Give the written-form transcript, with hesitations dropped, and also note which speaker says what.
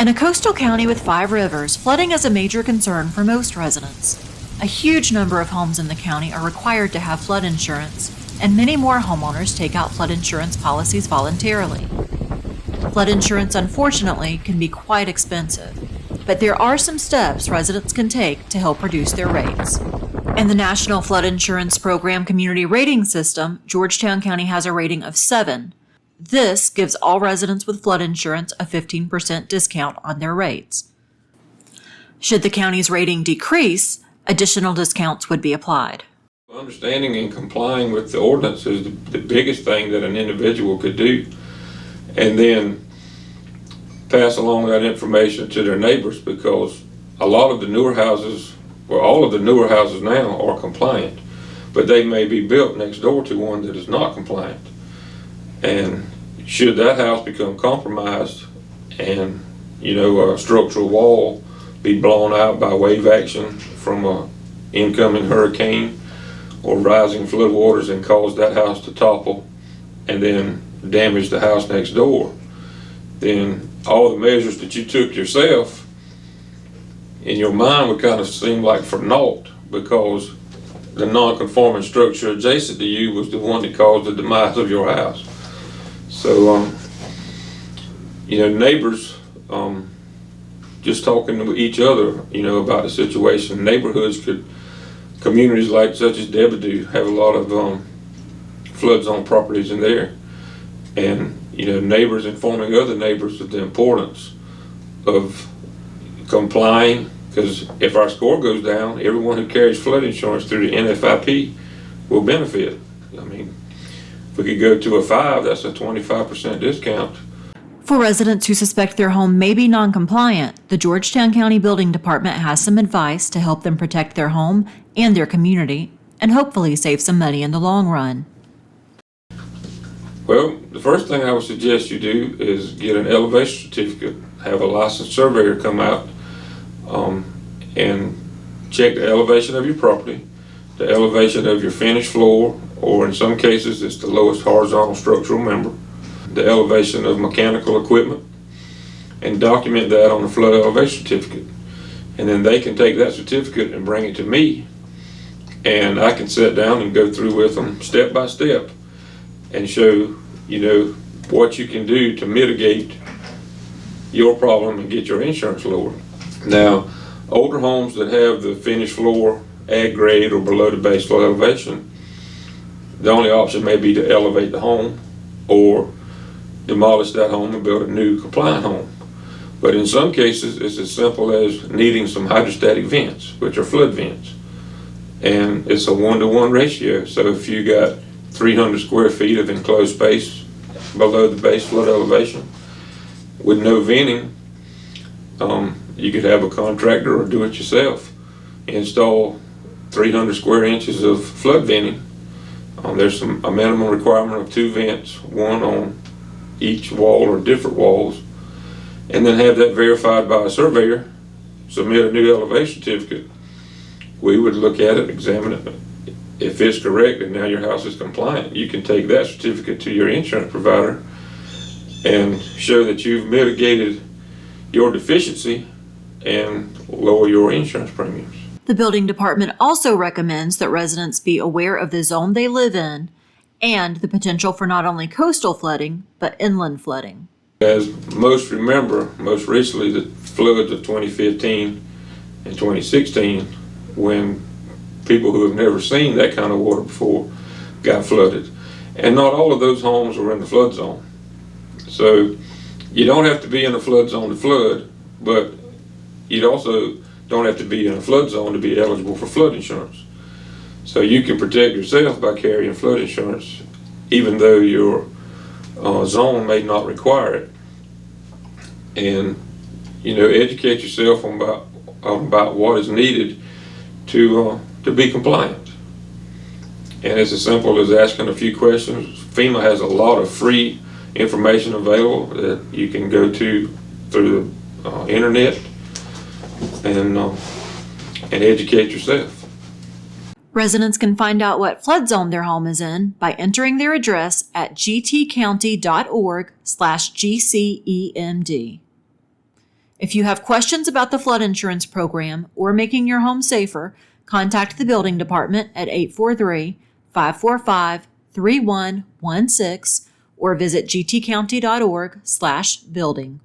Speaker 1: In a coastal county with 5 rivers, flooding is a major concern for most residents. A huge number of homes in the county are required to have flood insurance, and many more homeowners take out flood insurance policies voluntarily. Flood insurance, unfortunately, can be quite expensive, but there are some steps residents can take to help reduce their rates. In the National Flood Insurance Program Community Rating System, Georgetown County has a rating of 7. This gives all residents with flood insurance a 15% discount on their rates. Should the county's rating decrease, additional discounts would be applied.
Speaker 2: Understanding and complying with the ordinance is the biggest thing that an individual could do, and then pass along that information to their neighbors, because a lot of the newer houses, well, all of the newer houses now are compliant, but they may be built next door to one that is not compliant. And should that house become compromised and, a structural wall be blown out by wave action from an incoming hurricane or rising flood waters and cause that house to topple and then damage the house next door, then all the measures that you took yourself in your mind would kind of seem like for naught, because the non-conforming structure adjacent to you was the one that caused the demise of your house. So, neighbors, just talking to each other, about the situation. Communities such as Debbie have a lot of flood zone properties in there. And, neighbors informing other neighbors of the importance of complying, because if our score goes down, everyone who carries flood insurance through the NFIP will benefit. If we could go to a 5, that's a 25% discount.
Speaker 1: For residents who suspect their home may be non-compliant, the Georgetown County Building Department has some advice to help them protect their home and their community, and hopefully save some money in the long run.
Speaker 2: Well, the first thing I would suggest you do is get an elevation certificate, have a licensed surveyor come out and check the elevation of your property, the elevation of your finished floor, or in some cases it's the lowest horizontal structural member, the elevation of mechanical equipment, and document that on the flood elevation certificate. And then they can take that certificate and bring it to me, and I can sit down and go through with them step by step and show, what you can do to mitigate your problem and get your insurance lower. Now, older homes that have the finished floor at grade or below the base flood elevation, the only option may be to elevate the home or demolish that home and build a new compliant home. But in some cases, it's as simple as needing some hydrostatic vents, which are flood vents. And it's a 1-to-1 ratio. So if you got 300 square feet of enclosed space below the base flood elevation with no venting, you could have a contractor or do it yourself install 300 square inches of flood venting. There's a minimum requirement of 2 vents, one on each wall or different walls, and then have that verified by a surveyor, submit a new elevation certificate. We would look at it, examine it. If it's correct and now your house is compliant, you can take that certificate to your insurance provider and show that you've mitigated your deficiency and lower your insurance premiums.
Speaker 1: The building department also recommends that residents be aware of the zone they live in and the potential for not only coastal flooding, but inland flooding.
Speaker 2: As most remember, most recently the floods of 2015 and 2016, when people who have never seen that kind of water before got flooded. And not all of those homes were in the flood zone. So you don't have to be in a flood zone to flood, but you also don't have to be in a flood zone to be eligible for flood insurance. So you can protect yourself by carrying flood insurance, even though your zone may not require it. And educate yourself about what is needed to be compliant. And it's as simple as asking a few questions. FEMA has a lot of free information available that you can go to through the internet and educate yourself.
Speaker 1: Residents can find out what flood zone their home is in by entering their address at gtcounty.org/GCEMD. If you have questions about the flood insurance program or making your home safer, contact the building department at 843-545-3116 or visit gtcounty.org/building.